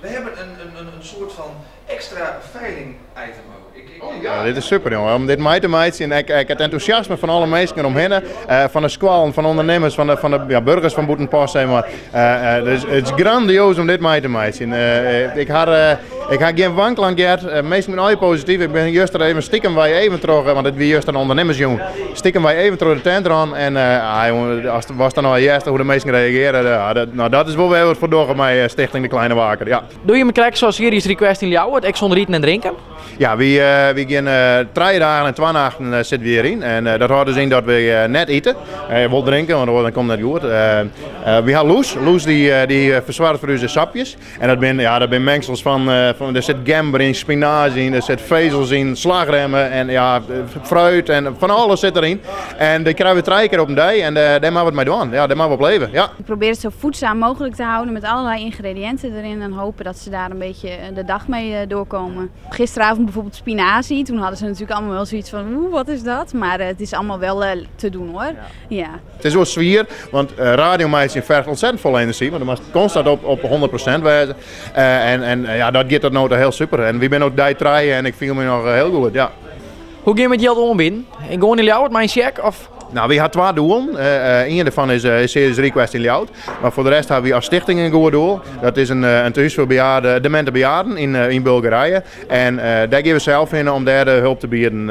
We hebben een soort van extra veiling-item ook. Ja, dit is super jongen, om dit mee te maken. Ik het enthousiasme van alle mensen omheen, van de squallen, van ondernemers, van de burgers van Boetenpost. Zeg maar. Dus het is grandioos om dit mee te maken. Ik ga geen wankel aan gehad, meestal ben ik positief. Ik ben juist er even stiekem wij even terug, want het was juist een ondernemersjongen. Stiekem wij even terug de tent aan en als het was dan al juist hoe de mensen reageren, dat is wel weer wat voor door bij Stichting De Kleine Waker. Ja. Doe je me krijgen zoals Series Request in Ljouwert, ik zonder eten en drinken? Ja, we gaan 3 dagen en 2 nachten zitten we hierin. En dat houdt dus in dat we net eten. Je wilt drinken, want dan komt het net goed. We hebben Loes. Loes die verzwaart voor onze sapjes. En dat zijn mengsels van er zit gember in, spinazie in, er zit vezels in, slagremmen en fruit en van alles zit erin. En die krijgen we 3 keer op een dag en daar maken we het mee doen. Ja, daar maken we op leven. Ja. Ik probeer het zo voedzaam mogelijk te houden met allerlei ingrediënten erin en hopen dat ze daar een beetje de dag mee doorkomen. Gisteravond bijvoorbeeld spinazie, toen hadden ze natuurlijk allemaal wel zoiets van wat is dat? Maar het is allemaal wel te doen hoor. Ja. Het is wel zwier, want radiomeisje vergt ontzettend veel energie, want dan moet constant op 100% wezen. Dat gaat dat nou heel super. En we zijn ook die treien en ik voel me nog heel goed. Ja. Hoe ga je met geld om binnen? En gewoon in Ljouwert, mijn check of? Nou, we hebben 2 doelen. Eén daarvan is Series Request in Ljouwert. Maar voor de rest hebben we als stichting een goed doel. Dat is een thuis voor demente bejaarden in Bulgarije. En daar geven we zelf in om daar hulp te bieden.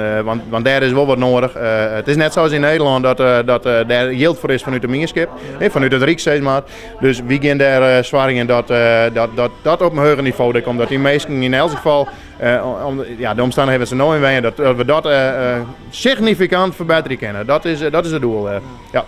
Want daar is wel wat nodig. Het is net zoals in Nederland dat daar geld voor is vanuit de Mierskip. Vanuit het Rijk, zeg maar. Dus we gaan daar zwaar in dat op een hoger niveau komt. Dat die mensen in elk geval de omstandigheden ze nooit in dat we dat significant verbeteren kunnen. Dat is het doel. Ja.